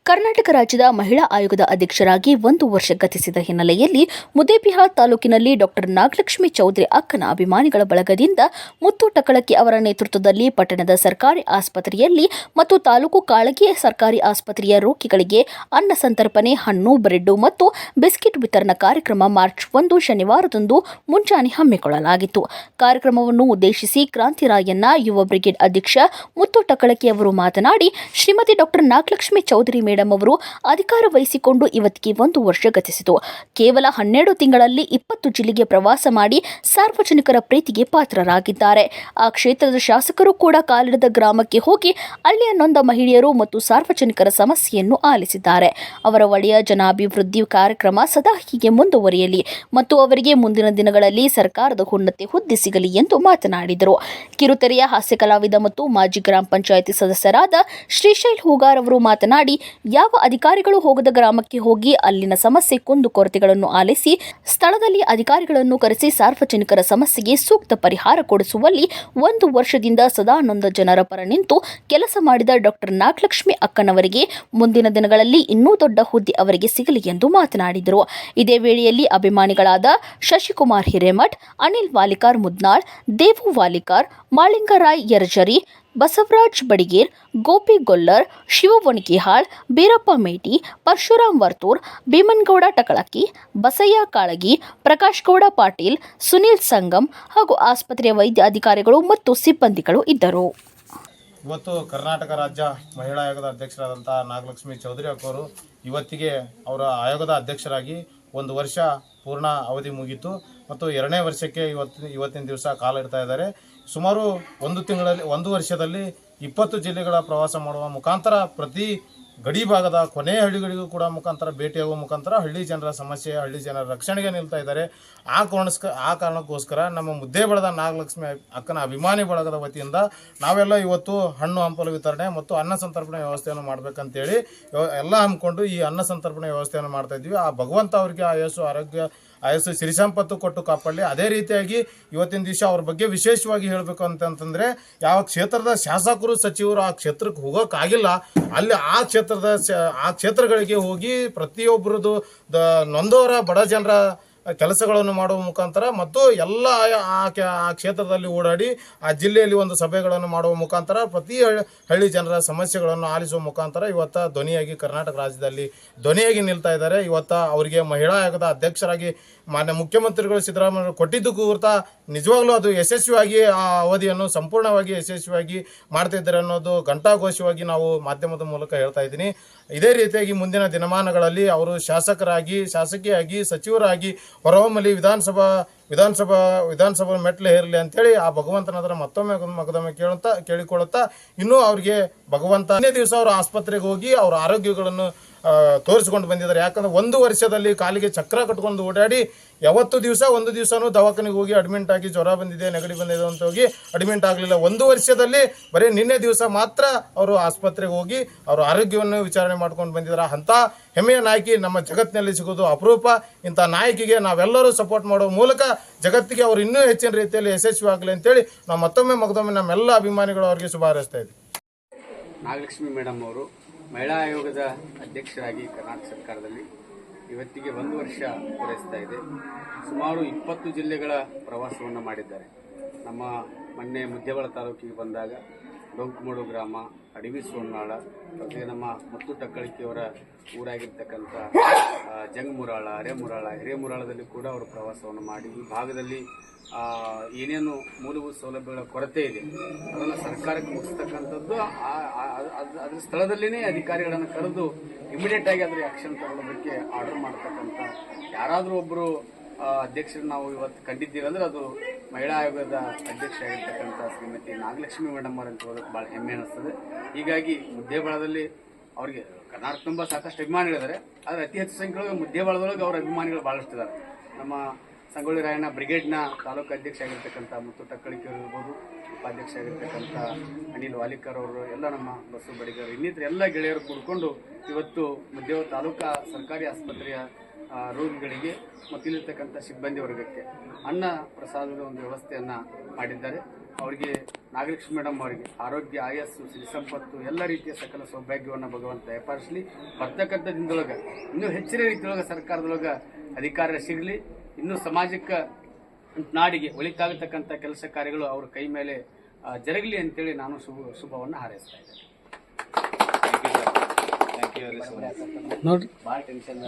ಕರ್ನಾಟಕ ರಾಜ್ಯದ ಮಹಿಳಾ ಆಯೋಗದ ಅಧ್ಯಕ್ಷರಾಗಿ 1 ವರ್ಷ ಗತಿಸಿದ ಹಿನ್ನೆಲೆಯಲ್ಲಿ ಮುದ್ದೇಬಿಹಾಳ್ ತಾಲೂಕಿನಲ್ಲಿ ಡಾಕ್ಟರ್ ನಾಗಲಕ್ಷ್ಮಿ ಚೌಧರಿ ಅಕ್ಕನ ಅಭಿಮಾನಿಗಳ ಬಳಗದಿಂದ ಮುತ್ತು ಟಕಳಕಿ ಅವರ ನೇತೃತ್ವದಲ್ಲಿ ಪಟ್ಟಣದ ಸರ್ಕಾರಿ ಆಸ್ಪತ್ರೆಯಲ್ಲಿ ಮತ್ತು ತಾಲೂಕು ಕಾಳಗಿ ಸರ್ಕಾರಿ ಆಸ್ಪತ್ರೆಯ ರೋಗಿಗಳಿಗೆ ಅನ್ನ ಸಂತರ್ಪಣೆ, ಹಣ್ಣು, ಬ್ರೆಡ್ ಮತ್ತು ಬಿಸ್ಕೆಟ್ ವಿತರಣಾ ಕಾರ್ಯಕ್ರಮ ಮಾರ್ಚ್ 1 ಶನಿವಾರದಂದು ಮುಂಜಾನೆ ಹಮ್ಮಿಕೊಳ್ಳಲಾಗಿತ್ತು. ಕಾರ್ಯಕ್ರಮವನ್ನು ಉದ್ದೇಶಿಸಿ ಕ್ರಾಂತಿರಾಯಣ್ಣ ಯುವ ಬ್ರಿಗೇಡ್ ಅಧ್ಯಕ್ಷ ಮುತ್ತು ಟಕಳಕಿ ಅವರು ಮಾತನಾಡಿ, ಶ್ರೀಮತಿ ಡಾಕ್ಟರ್ ನಾಗಲಕ್ಷ್ಮಿ ಚೌಧರಿ ಮೇಡಂ ಅವರು ಅಧಿಕಾರ ವಹಿಸಿಕೊಂಡು ಇವತ್ತಿಗೆ 1 ವರ್ಷ ಗತಿಸಿತು. ಕೇವಲ 12 ತಿಂಗಳಲ್ಲಿ 20 ಜಿಲ್ಲೆಗೆ ಪ್ರವಾಸ ಮಾಡಿ ಸಾರ್ವಜನಿಕರ ಪ್ರೀತಿಗೆ ಪಾತ್ರರಾಗಿದ್ದಾರೆ. ಆ ಕ್ಷೇತ್ರದ ಶಾಸಕರು ಕೂಡ ಕಾಲಿಡದ ಗ್ರಾಮಕ್ಕೆ ಹೋಗಿ ಅಲ್ಲಿಯ ನೊಂದ ಮಹಿಳೆಯರು ಮತ್ತು ಸಾರ್ವಜನಿಕರ ಸಮಸ್ಯೆಯನ್ನು ಆಲಿಸಿದ್ದಾರೆ. ಅವರ ಒಡೆಯ ಜನಾಭಿವೃದ್ಧಿ ಕಾರ್ಯಕ್ರಮ ಸದಾ ಹೀಗೆ ಮುಂದುವರಿಯಲಿ ಮತ್ತು ಅವರಿಗೆ ಮುಂದಿನ ದಿನಗಳಲ್ಲಿ ಸರ್ಕಾರದ ಉನ್ನತ ಹುದ್ದೆ ಸಿಗಲಿ ಎಂದು ಮಾತನಾಡಿದರು. ಕಿರುತೆರೆಯ ಹಾಸ್ಯ ಕಲಾವಿದ ಮತ್ತು ಮಾಜಿ ಗ್ರಾಮ ಪಂಚಾಯಿತಿ ಸದಸ್ಯರಾದ ಶ್ರೀಶೈಲ್ ಹೂಗಾರ್ ಅವರು ಮಾತನಾಡಿ, ಯಾವ ಅಧಿಕಾರಿಗಳು ಹೋಗದ ಗ್ರಾಮಕ್ಕೆ ಹೋಗಿ ಅಲ್ಲಿನ ಸಮಸ್ಯೆ ಕುಂದುಕೊರತೆಗಳನ್ನು ಆಲಿಸಿ ಸ್ಥಳದಲ್ಲಿ ಅಧಿಕಾರಿಗಳನ್ನು ಕರೆಸಿ ಸಾರ್ವಜನಿಕರ ಸಮಸ್ಯೆಗೆ ಸೂಕ್ತ ಪರಿಹಾರ ಕೊಡಿಸುವಲ್ಲಿ 1 ವರ್ಷದಿಂದ ಸದಾ ನೊಂದ ಜನರ ಪರ ನಿಂತು ಕೆಲಸ ಮಾಡಿದ ಡಾಕ್ಟರ್ ನಾಗಲಕ್ಷ್ಮಿ ಅಕ್ಕನವರಿಗೆ ಮುಂದಿನ ದಿನಗಳಲ್ಲಿ ಇನ್ನೂ ದೊಡ್ಡ ಹುದ್ದೆ ಅವರಿಗೆ ಸಿಗಲಿ ಎಂದು ಮಾತನಾಡಿದರು. ಇದೇ ವೇಳೆಯಲ್ಲಿ ಅಭಿಮಾನಿಗಳಾದ ಶಶಿಕುಮಾರ್ ಹಿರೇಮಠ್, ಅನಿಲ್ ವಾಲಿಕಾರ್ ಮುದ್ನಾಳ್, ದೇವು ವಾಲಿಕಾರ್, ಮಾಳಿಂಗರಾಯ್ ಯರ್ಜರಿ, ಬಸವರಾಜ್ ಬಡಿಗೇರ್, ಗೋಪಿ ಗೊಲ್ಲರ್, ಶಿವ ವಣಿಕಿಹಾಳ್, ಬೀರಪ್ಪ ಮೇಟಿ, ಪರಶುರಾಮ್ ವರ್ತೂರ್, ಭೀಮನಗೌಡ ಟಕಳಕಿ, ಬಸಯ್ಯ ಕಾಳಗಿ, ಪ್ರಕಾಶ್ ಗೌಡ ಪಾಟೀಲ್, ಸುನೀಲ್ ಸಂಗಮ್ ಹಾಗೂ ಆಸ್ಪತ್ರೆಯ ವೈದ್ಯ ಅಧಿಕಾರಿಗಳು ಮತ್ತು ಸಿಬ್ಬಂದಿಗಳು ಇದ್ದರು. ಇವತ್ತು ಕರ್ನಾಟಕ ರಾಜ್ಯ ಮಹಿಳಾ ಆಯೋಗದ ಅಧ್ಯಕ್ಷರಾದಂಥ ನಾಗಲಕ್ಷ್ಮಿ ಚೌಧರಿ ಅವರು ಇವತ್ತಿಗೆ ಅವರ ಆಯೋಗದ ಅಧ್ಯಕ್ಷರಾಗಿ 1 ವರ್ಷ ಪೂರ್ಣ ಅವಧಿ ಮುಗಿತು ಮತ್ತು 2ನೇ ವರ್ಷಕ್ಕೆ ಇವತ್ತಿನ ದಿವಸ ಕಾಲ ಇಡ್ತಾ ಇದ್ದಾರೆ. ಸುಮಾರು 1 ವರ್ಷದಲ್ಲಿ 20 ಜಿಲ್ಲೆಗಳ ಪ್ರವಾಸ ಮಾಡುವ ಮುಖಾಂತರ ಪ್ರತಿ ಗಡಿ ಭಾಗದ ಕೊನೆಯ ಹಳ್ಳಿಗಳಿಗೂ ಕೂಡ ಮುಖಾಂತರ ಭೇಟಿಯಾಗುವ ಮುಖಾಂತರ ಹಳ್ಳಿ ಜನರ ಸಮಸ್ಯೆ, ಹಳ್ಳಿ ಜನರ ರಕ್ಷಣೆಗೆ ನಿಲ್ತಾ ಇದ್ದಾರೆ. ಆ ಕಾರಣಕ್ಕೋಸ್ಕರ ನಮ್ಮ ಮುದ್ದೇಬಿಹಾಳದ ನಾಗಲಕ್ಷ್ಮಿ ಅಕ್ಕನ ಅಭಿಮಾನಿ ಬಳಗದ ವತಿಯಿಂದ ನಾವೆಲ್ಲ ಇವತ್ತು ಹಣ್ಣು ಹಂಪಲು ವಿತರಣೆ ಮತ್ತು ಅನ್ನ ಸಂತರ್ಪಣೆ ವ್ಯವಸ್ಥೆಯನ್ನು ಮಾಡಬೇಕಂತೇಳಿ ಎಲ್ಲ ಹಮ್ಮಿಕೊಂಡು ಈ ಅನ್ನ ಸಂತರ್ಪಣೆ ವ್ಯವಸ್ಥೆಯನ್ನು ಮಾಡ್ತಾ ಇದ್ವಿ. ಆ ಭಗವಂತ ಅವರಿಗೆ ಆಯಸ್ಸು ಸಿರಿ ಸಂಪತ್ತು ಕೊಟ್ಟು ಕಾಪಾಡಲಿ. ಅದೇ ರೀತಿಯಾಗಿ ಇವತ್ತಿನ ದಿವಸ ಅವ್ರ ಬಗ್ಗೆ ವಿಶೇಷವಾಗಿ ಹೇಳಬೇಕು ಅಂತಂತಂದರೆ, ಯಾವ ಕ್ಷೇತ್ರದ ಶಾಸಕರು ಸಚಿವರು ಆ ಕ್ಷೇತ್ರಕ್ಕೆ ಹೋಗೋಕ್ಕಾಗಿಲ್ಲ, ಅಲ್ಲಿ ಆ ಕ್ಷೇತ್ರಗಳಿಗೆ ಹೋಗಿ ಪ್ರತಿಯೊಬ್ಬರದು ನೊಂದವರ ಬಡ ಜನರ ಕೆಲಸಗಳನ್ನು ಮಾಡುವ ಮುಖಾಂತರ ಮತ್ತು ಎಲ್ಲ ಆ ಕ್ಷೇತ್ರದಲ್ಲಿ ಓಡಾಡಿ ಆ ಜಿಲ್ಲೆಯಲ್ಲಿ ಒಂದು ಸಭೆಗಳನ್ನು ಮಾಡುವ ಮುಖಾಂತರ ಪ್ರತಿ ಹಳ್ಳಿ ಜನರ ಸಮಸ್ಯೆಗಳನ್ನು ಆಲಿಸುವ ಮುಖಾಂತರ ಇವತ್ತು ಧ್ವನಿಯಾಗಿ ಕರ್ನಾಟಕ ರಾಜ್ಯದಲ್ಲಿ ಧ್ವನಿಯಾಗಿ ನಿಲ್ತಾ ಇದ್ದಾರೆ. ಇವತ್ತು ಅವರಿಗೆ ಮಹಿಳಾ ಆಯೋಗದ ಅಧ್ಯಕ್ಷರಾಗಿ ಮಾನ್ಯ ಮುಖ್ಯಮಂತ್ರಿಗಳು ಸಿದ್ದರಾಮಯ್ಯ ಕೊಟ್ಟಿದ್ದು ಕುರಿತ ನಿಜವಾಗ್ಲೂ ಅದು ಯಶಸ್ವಿಯಾಗಿ ಆ ಅವಧಿಯನ್ನು ಸಂಪೂರ್ಣವಾಗಿ ಯಶಸ್ವಿಯಾಗಿ ಮಾಡ್ತಿದ್ದಾರೆ ಅನ್ನೋದು ಘಂಟಾಘೋಷವಾಗಿ ನಾವು ಮಾಧ್ಯಮದ ಮೂಲಕ ಹೇಳ್ತಾ ಇದ್ದೀನಿ. ಇದೇ ರೀತಿಯಾಗಿ ಮುಂದಿನ ದಿನಮಾನಗಳಲ್ಲಿ ಅವರು ಶಾಸಕಿಯಾಗಿ ಸಚಿವರಾಗಿ ಹೊರಹೊಮ್ಮಲಿ, ವಿಧಾನಸಭಾ ಮೆಟ್ಲು ಹೇರಲಿ ಅಂತೇಳಿ ಆ ಭಗವಂತನಾದ್ರೆ ಮತ್ತೊಮ್ಮೆ ಕೇಳಿಕೊಳ್ಳುತ್ತಾ ಇನ್ನೂ ಅವರಿಗೆ ಭಗವಂತ ದಿವಸ ಅವರು ಆಸ್ಪತ್ರೆಗೆ ಹೋಗಿ ಅವರ ಆರೋಗ್ಯಗಳನ್ನು ತೋರಿಸ್ಕೊಂಡು ಬಂದಿದ್ದಾರೆ. ಯಾಕಂದ್ರೆ 1 ವರ್ಷದಲ್ಲಿ ಕಾಲಿಗೆ ಚಕ್ರ ಕಟ್ಕೊಂಡು ಓಡಾಡಿ ಒಂದು ದಿವಸನೂ ದವಾಖಾನೆಗೆ ಹೋಗಿ ಅಡ್ಮಿಂಟ್ ಆಗಿ ಜ್ವರ ಬಂದಿದೆ, ನೆಗಡಿ ಬಂದಿದೆ ಅಂತ ಹೋಗಿ ಅಡ್ಮಿಂಟ್ ಆಗಲಿಲ್ಲ. 1 ವರ್ಷದಲ್ಲಿ ಬರೀ ನಿನ್ನೆ ದಿವಸ ಮಾತ್ರ ಅವರು ಆಸ್ಪತ್ರೆಗೆ ಹೋಗಿ ಅವರ ಆರೋಗ್ಯವನ್ನು ವಿಚಾರಣೆ ಮಾಡ್ಕೊಂಡು ಬಂದಿದ್ದಾರೆ. ಅಂಥ ಹೆಮ್ಮೆಯ ನಾಯಕಿ ನಮ್ಮ ಜಗತ್ತಿನಲ್ಲಿ ಸಿಗೋದು ಅಪರೂಪ. ಇಂಥ ನಾಯಕಿಗೆ ನಾವೆಲ್ಲರೂ ಸಪೋರ್ಟ್ ಮಾಡೋ ಮೂಲಕ ಜಗತ್ತಿಗೆ ಅವರು ಇನ್ನೂ ಹೆಚ್ಚಿನ ರೀತಿಯಲ್ಲಿ ಯಶಸ್ವಿ ಆಗಲಿ ಅಂತೇಳಿ ನಾವು ಮತ್ತೊಮ್ಮೆ ನಮ್ಮೆಲ್ಲ ಅಭಿಮಾನಿಗಳು ಅವರಿಗೆ ಶುಭ ಹಾರೈಸ್ತಾ ಇದ್ದೀವಿ. ನಾಗಲಕ್ಷ್ಮಿ ಮೇಡಮ್ ಅವರು ಮಹಿಳಾ ಆಯೋಗದ ಅಧ್ಯಕ್ಷರಾಗಿ ಕರ್ನಾಟಕ ಸರ್ಕಾರದಲ್ಲಿ ಇವತ್ತಿಗೆ 1 ವರ್ಷ ಪೂರೈಸ್ತಾ ಇದೆ. ಸುಮಾರು 20 ಜಿಲ್ಲೆಗಳ ಪ್ರವಾಸವನ್ನು ಮಾಡಿದ್ದಾರೆ. ನಮ್ಮ ಮೊನ್ನೆ ಮುದ್ದೇಬಿಹಾಳ್ ತಾಲೂಕಿಗೆ ಬಂದಾಗ ಡೊಂಕಮೂಡು ಗ್ರಾಮ, ಅಡವಿ ಸೋನ್ನಾಳ, ಜೊತೆಗೆ ನಮ್ಮ ಮುತ್ತು ಟಕಳಕಿಯವರ ಊರಾಗಿರ್ತಕ್ಕಂಥ ಜಂಗಮುರಾಳ, ಹಿರೇಮುರಾಳದಲ್ಲಿ ಕೂಡ ಅವರು ಪ್ರವಾಸವನ್ನು ಮಾಡಿ ಈ ಭಾಗದಲ್ಲಿ ಏನೇನು ಮೂಲಭೂತ ಸೌಲಭ್ಯಗಳ ಕೊರತೆ ಇದೆ ಅದನ್ನು ಸರ್ಕಾರಕ್ಕೆ ಮುಗಿಸ್ತಕ್ಕಂಥದ್ದು, ಅದ್ರ ಸ್ಥಳದಲ್ಲಿನೇ ಅಧಿಕಾರಿಗಳನ್ನು ಕರೆದು ಇಮಿಡಿಯೇಟ್ ಆಗಿ ಅದರ ಆಕ್ಷನ್ ತಗೊಳ್ಳೋದಕ್ಕೆ ಆರ್ಡರ್ ಮಾಡ್ತಕ್ಕಂಥ ಯಾರಾದರೂ ಒಬ್ಬರು ಅಧ್ಯಕ್ಷರು ನಾವು ಇವತ್ತು ಕಂಡಿದ್ದೀವಿ ಅಂದರೆ ಅದು ಮಹಿಳಾ ಆಯೋಗದ ಅಧ್ಯಕ್ಷ ಆಗಿರ್ತಕ್ಕಂಥ ಶ್ರೀಮತಿ ನಾಗಲಕ್ಷ್ಮಿ ಮೇಡಮ್ ಅವರು ಅಂತ ಹೇಳೋದಕ್ಕೆ ಭಾಳ ಹೆಮ್ಮೆ ಅನ್ನಿಸ್ತದೆ. ಹೀಗಾಗಿ ಮುದ್ದೇಬಿಹಾಳದಲ್ಲಿ ಅವರಿಗೆ ಕರ್ನಾಟಕ ತುಂಬ ಸಾಕಷ್ಟು ಅಭಿಮಾನಿಗಳಿದ್ದಾರೆ. ಆದರೆ ಅತಿ ಹೆಚ್ಚು ಸಂಖ್ಯೆಯೊಳಗೆ ಮುದ್ದೇಬಿಹಾಳದೊಳಗೆ ಅವರ ಅಭಿಮಾನಿಗಳು ಭಾಳಷ್ಟಿದ್ದಾರೆ. ನಮ್ಮ ಸಂಗೊಳ್ಳಿ ರಾಯಣ್ಣ ಬ್ರಿಗೇಡ್ನ ತಾಲೂಕು ಅಧ್ಯಕ್ಷ ಆಗಿರ್ತಕ್ಕಂಥ ಮುತ್ತು ಟಕಳಕಿ ಅವರು ಇರ್ಬೋದು, ಉಪಾಧ್ಯಕ್ಷ ಆಗಿರ್ತಕ್ಕಂಥ ಅನಿಲ್ ವಾಲಿಕರ್ ಅವರು, ಎಲ್ಲ ನಮ್ಮ ಬಸವ ಬಡಿಗರು, ಇನ್ನಿತರ ಎಲ್ಲ ಗೆಳೆಯರು ಕೂಡಿಕೊಂಡು ಇವತ್ತು ಮುದ್ದೇಬಿಹಾಳ್ ತಾಲೂಕಾ ಸರ್ಕಾರಿ ಆಸ್ಪತ್ರೆಯ ರೋಗಿಗಳಿಗೆ ಮತ್ತು ಇಲ್ಲಿರ್ತಕ್ಕಂಥ ಸಿಬ್ಬಂದಿ ವರ್ಗಕ್ಕೆ ಅನ್ನ ಪ್ರಸಾದದ ಒಂದು ವ್ಯವಸ್ಥೆಯನ್ನು ಮಾಡಿದ್ದಾರೆ. ಅವರಿಗೆ ನಾಗಲಕ್ಷ್ಮಿ ಮೇಡಮ್ ಅವರಿಗೆ ಆರೋಗ್ಯ ಆಯಸ್ಸು ಸಿರಿ ಸಂಪತ್ತು ಎಲ್ಲ ರೀತಿಯ ಸಕಲ ಸೌಭಾಗ್ಯವನ್ನು ಭಗವಂತ ದಯಪಾಲಿಸಲಿ. ಬರ್ತಕ್ಕಂಥ ದಿನದೊಳಗೆ ಇನ್ನೂ ಹೆಚ್ಚಿನ ರೀತಿಯೊಳಗೆ ಸರ್ಕಾರದೊಳಗೆ ಅಧಿಕಾರ ಸಿಗಲಿ. ಇನ್ನೂ ಸಮಾಜಕ್ಕೆ ನಾಡಿಗೆ ಒಳಿತಾಗತಕ್ಕಂಥ ಕೆಲಸ ಕಾರ್ಯಗಳು ಅವ್ರ ಕೈ ಮೇಲೆ ಜರಗಲಿ ಅಂತೇಳಿ ನಾನು ಶುಭವನ್ನು ಹಾರೈಸ್ತಾ ಇದ್ದೇನೆ. ನೋಡ್ರಿ ಭಾಳ ಟೆನ್ಷನ್